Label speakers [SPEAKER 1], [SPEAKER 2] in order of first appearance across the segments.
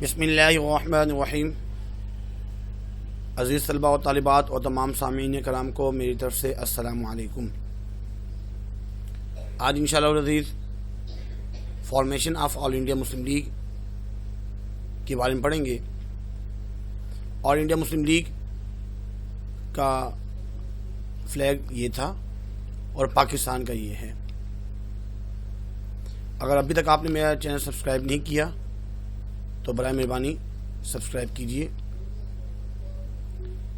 [SPEAKER 1] بسم اللہ الرحمن الرحیم۔ عزیز طلباء و طالبات اور تمام سامعین کرام کو میری طرف سے السلام علیکم۔ آج انشاءاللہ العزیز formation of All India Muslim league کے بارے میں پڑھیں گے۔ آل انڈیا مسلم لیگ کا فلیگ یہ تھا اور پاکستان کا یہ ہے۔ اگر ابھی تک آپ نے میرا چینل سبسکرائب نہیں کیا تو برائے مہربانی سبسکرائب کیجئے۔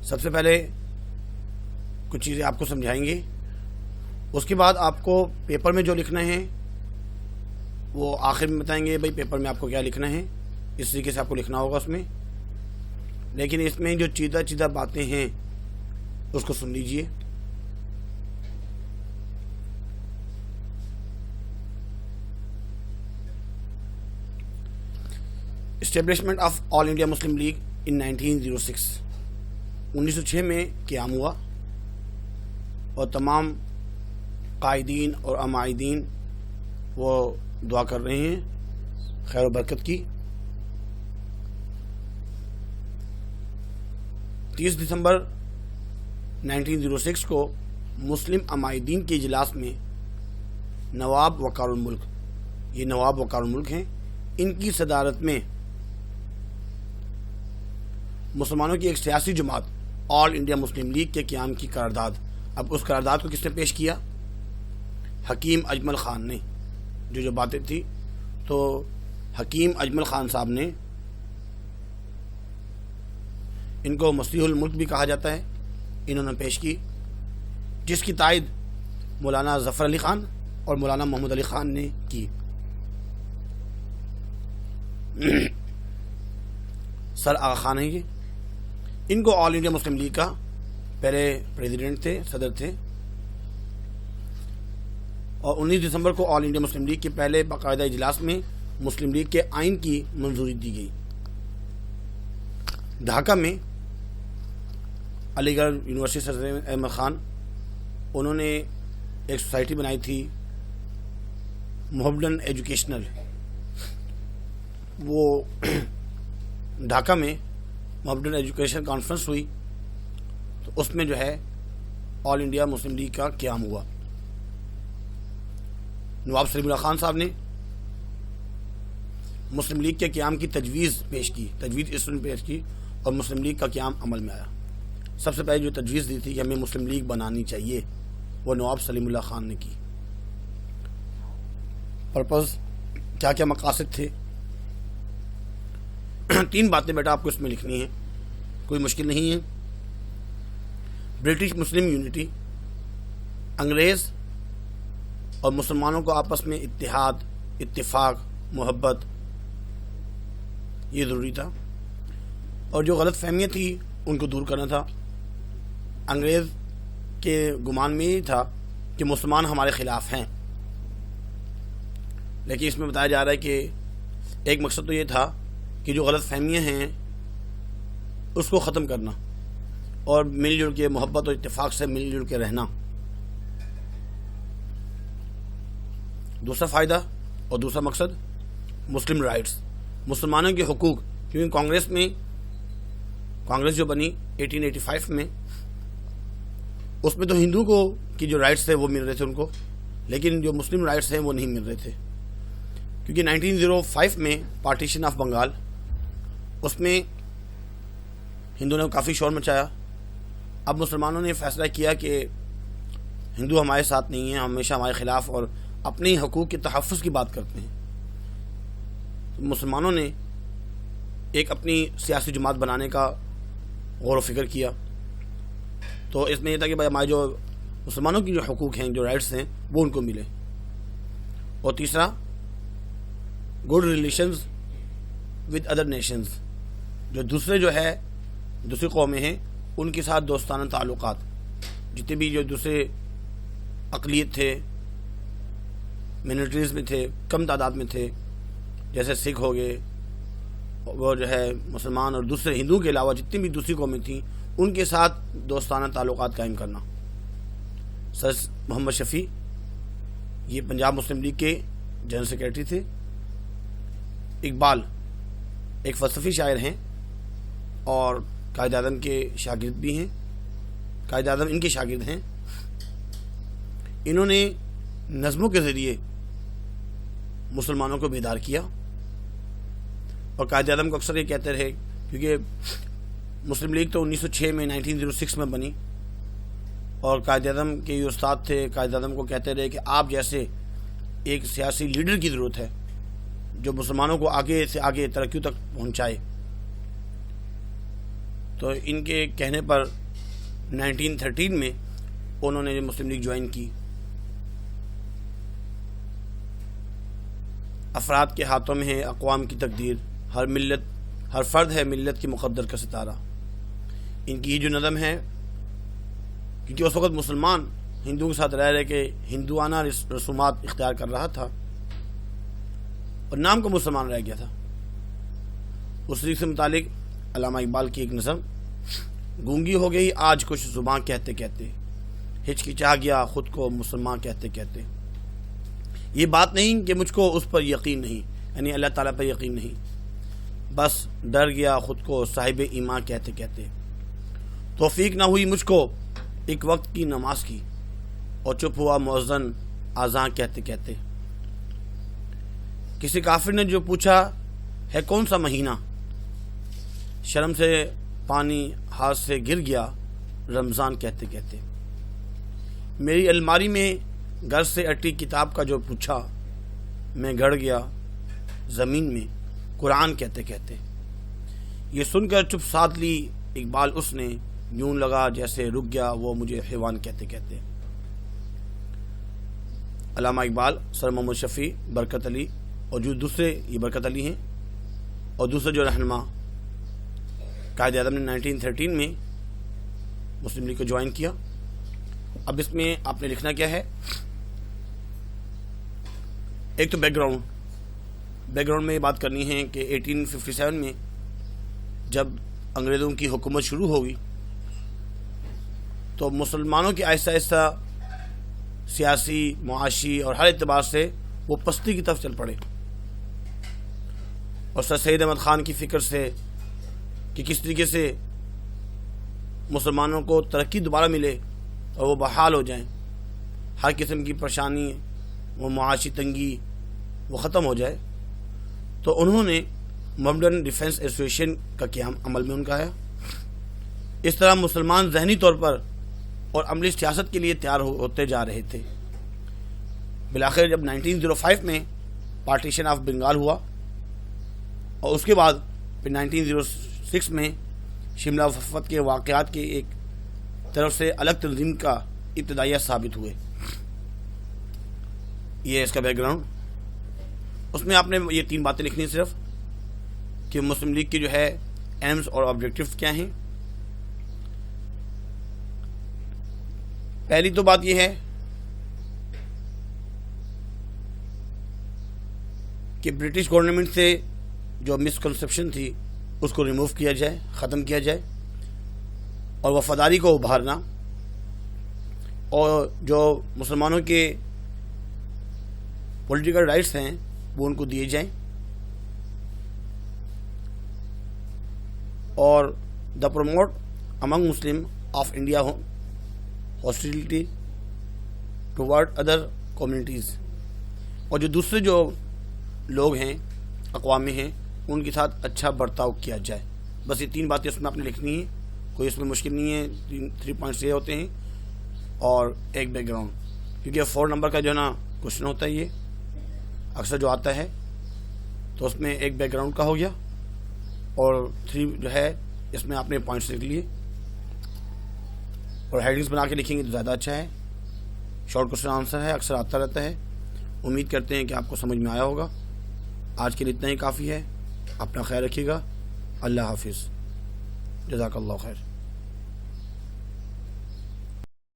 [SPEAKER 1] سب سے پہلے کچھ چیزیں آپ کو سمجھائیں گے، اس کے بعد آپ کو پیپر میں جو لکھنا ہے وہ آخر میں بتائیں گے بھائی پیپر میں آپ کو کیا لکھنا ہے، اس طریقے سے آپ کو لکھنا ہوگا اس میں۔ لیکن اس میں جو چیدہ باتیں ہیں اس کو سن لیجئے۔ Establishment of All India Muslim League in 1906 1906 میں قیام ہوا اور تمام قائدین اور عمائدین وہ دعا کر رہے ہیں خیر و برکت کی۔ 30 دسمبر 1906 کو مسلم عمائدین کے اجلاس میں نواب وقار الملک، یہ نواب وقار الملک ہیں، ان کی صدارت میں مسلمانوں کی ایک سیاسی جماعت آل انڈیا مسلم لیگ کے قیام کی قرارداد، اب اس قرارداد کو کس نے پیش کیا؟ حکیم اجمل خان نے۔ جو باتیں تھی تو حکیم اجمل خان صاحب نے، ان کو مسیح الملک بھی کہا جاتا ہے، انہوں نے پیش کی، جس کی تائید مولانا ظفر علی خان اور مولانا محمد علی خان نے کی۔ سر آغا خان ہیں یہ، ان کو آل انڈیا مسلم لیگ کا پہلے پریزیڈنٹ تھے، صدر تھے، اور 19 دسمبر کو آل انڈیا مسلم لیگ کے پہلے باقاعدہ اجلاس میں مسلم لیگ کے آئین کی منظوری دی گئی۔ ڈھاکہ میں علی گڑھ یونیورسٹی صدر احمد خان، انہوں نے ایک سوسائٹی بنائی تھی محبن ایجوکیشنل، وہ ڈھاکہ میں محبن ایجوکیشن کانفرنس ہوئی تو اس میں جو ہے آل انڈیا مسلم لیگ کا قیام ہوا۔ نواب سلیم اللہ خان صاحب نے مسلم لیگ کے قیام کی تجویز پیش کی، تجویز اس نے پیش کی اور مسلم لیگ کا قیام عمل میں آیا۔ سب سے پہلے جو تجویز دی تھی کہ ہمیں مسلم لیگ بنانی چاہیے، وہ نواب سلیم اللہ خان نے کی۔ پرپز کیا کیا مقاصد تھے؟ 3 باتیں بیٹا آپ کو اس میں لکھنی ہیں، کوئی مشکل نہیں ہے۔ برٹش مسلم یونٹی، انگریز اور مسلمانوں کو آپس میں اتحاد، اتفاق، محبت، یہ ضروری تھا، اور جو غلط فہمیاں تھی ان کو دور کرنا تھا۔ انگریز کے گمان میں یہ تھا کہ مسلمان ہمارے خلاف ہیں، لیکن اس میں بتایا جا رہا ہے کہ ایک مقصد تو یہ تھا کہ جو غلط فہمیاں ہیں اس کو ختم کرنا اور مل جل کے محبت اور اتفاق سے مل جل کے رہنا۔ دوسرا فائدہ اور دوسرا مقصد مسلم رائٹس، مسلمانوں کے حقوق، کیونکہ کانگریس جو بنی 1885 میں، اس میں تو ہندو کو کی جو رائٹس تھے وہ مل رہے تھے ان کو، لیکن جو مسلم رائٹس ہیں وہ نہیں مل رہے تھے، کیونکہ 1905 میں پارٹیشن آف بنگال، اس میں ہندوؤں نے کافی شور مچایا۔ اب مسلمانوں نے فیصلہ کیا کہ ہندو ہمارے ساتھ نہیں ہیں، ہمیشہ ہمارے خلاف اور اپنے حقوق کے تحفظ کی بات کرتے ہیں۔ مسلمانوں نے ایک اپنی سیاسی جماعت بنانے کا غور و فکر کیا، تو اس میں یہ تھا کہ بھائی ہمارے جو مسلمانوں کی جو حقوق ہیں، جو رائٹس ہیں، وہ ان کو ملے۔ اور تیسرا good relations with other nations, جو دوسری قومیں ہیں ان کے ساتھ دوستانہ تعلقات، جتنے بھی جو دوسرے اقلیت تھے، منورٹیز میں تھے، کم تعداد میں تھے، جیسے سکھ ہو گئے، وہ جو ہے مسلمان، اور دوسرے ہندوؤں کے علاوہ جتنی بھی دوسری قومیں تھیں ان کے ساتھ دوستانہ تعلقات قائم کرنا۔ سر محمد شفیع یہ پنجاب مسلم لیگ کے جنرل سیکریٹری تھے۔ اقبال ایک فلسفی شاعر ہیں اور قائد اعظم کے شاگرد بھی ہیں. قائد اعظم ان کے شاگرد ہیں. انہوں نے نظموں کے ذریعے مسلمانوں کو بیدار کیا. اور قائد اعظم کو اکثر یہ کہتے رہے، کیونکہ مسلم لیگ تو 1906 میں 1906 میں بنی، اور قائد اعظم کے یہ استاد تھے. قائد اعظم کو کہتے رہے کہ آپ جیسے ایک سیاسی لیڈر کی ضرورت ہے جو مسلمانوں کو آگے سے آگے ترقی تک پہنچائے. تو ان کے کہنے پر 1913 میں انہوں نے مسلم لیگ جوائن کی. افراد کے ہاتھوں میں ہے اقوام کی تقدیر، ہر فرد ہے ملت کی مقدر کا ستارہ. ان کی یہ جو نظم ہے، کیونکہ اس وقت مسلمان ہندوؤں کے ساتھ رہ رہے کہ ہندوانہ رسومات اختیار کر رہا تھا اور نام کا مسلمان رہ گیا تھا. اس طریقے سے متعلق علامہ اقبال کی ایک نظم، گونگی ہو گئی آج کچھ زباں کہتے کہتے، ہچکچا گیا خود کو مسلمان کہتے کہتے. یہ بات نہیں کہ مجھ کو اس پر یقین نہیں، یعنی اللہ تعالیٰ پر یقین نہیں، بس ڈر گیا خود کو صاحب ایمان کہتے کہتے. توفیق نہ ہوئی مجھ کو ایک وقت کی نماز کی، اور چپ ہوا مؤذن آذان کہتے کہتے. کسی کافر نے جو پوچھا ہے کون سا مہینہ، شرم سے پانی ہاتھ سے گر گیا رمضان کہتے کہتے. میری الماری میں گھر سے اٹی کتاب کا جو پوچھا، میں گڑ گیا زمین میں قرآن کہتے کہتے. یہ سن کر چپ ساتھ لی اقبال اس نے، یوں لگا جیسے رک گیا وہ مجھے حیوان کہتے کہتے. علامہ اقبال، سر محمد شفیع، برکت علی اور جو دوسرے، یہ برکت علی ہیں اور دوسرے جو رہنما قائد اعظم نے 1913 میں مسلم لیگ کو جوائن کیا. اب اس میں آپ نے لکھنا کیا ہے، ایک تو بیک گراؤنڈ میں یہ بات کرنی ہے کہ 1857 میں جب انگریزوں کی حکومت شروع ہوگی تو مسلمانوں کی آہستہ آہستہ سیاسی، معاشی اور ہر اعتبار سے وہ پستی کی طرف چل پڑے. اور سر سید احمد خان کی فکر سے کہ کس طریقے سے مسلمانوں کو ترقی دوبارہ ملے اور وہ بحال ہو جائیں، ہر قسم کی پریشانی، وہ معاشی تنگی وہ ختم ہو جائے، تو انہوں نے ماڈرن ڈیفنس ایسوسیشن کا قیام عمل میں ان کا ہے. اس طرح مسلمان ذہنی طور پر اور عملی سیاست کے لیے تیار ہوتے جا رہے تھے. بالآخر جب 1905 میں پارٹیشن آف بنگال ہوا اور اس کے بعد پھر 1906 میں شملہ وفد کے واقعات کے ایک طرف سے الگ تنظیم کا ابتدائیہ ثابت ہوئے. یہ اس کا بیک گراؤنڈ. اس میں آپ نے یہ 3 باتیں لکھنی صرف کہ مسلم لیگ کی جو ہے ایمز اور آبجیکٹیوز کیا ہیں. پہلی تو بات یہ ہے کہ برٹش گورنمنٹ سے جو مسکنسیپشن تھی اس کو ریموو کیا جائے، ختم کیا جائے، اور وفاداری کو ابھارنا، اور جو مسلمانوں کے پولیٹیکل رائٹس ہیں وہ ان کو دیے جائیں، اور the promote among Muslim of India hostility toward other communities. اور جو دوسرے جو لوگ ہیں، اقوام ہیں، ان کے ساتھ اچھا برتاؤ کیا جائے. بس یہ 3 باتیں اس میں آپ نے لکھنی ہیں، کوئی اس میں مشکل نہیں ہے. 3 پوائنٹس یہ ہوتے ہیں اور ایک بیک گراؤنڈ، کیونکہ 4 نمبر کا جو ہے نا کوشچن ہوتا ہے، یہ اکثر جو آتا ہے، تو اس میں ایک بیک گراؤنڈ کا ہو گیا اور 3 جو ہے اس میں آپ نے پوائنٹس لکھ لیے اور ہیڈنگز بنا کے لکھیں گے تو زیادہ اچھا ہے. شارٹ کوشچن آنسر ہے، اکثر آتا رہتا ہے. امید کرتے ہیں کہ آپ کو سمجھ میں آیا ہوگا. آج کے لیے اتنا ہی کافی ہے. اپنا خیال رکھیے گا. اللہ حافظ. جزاک اللہ خیر.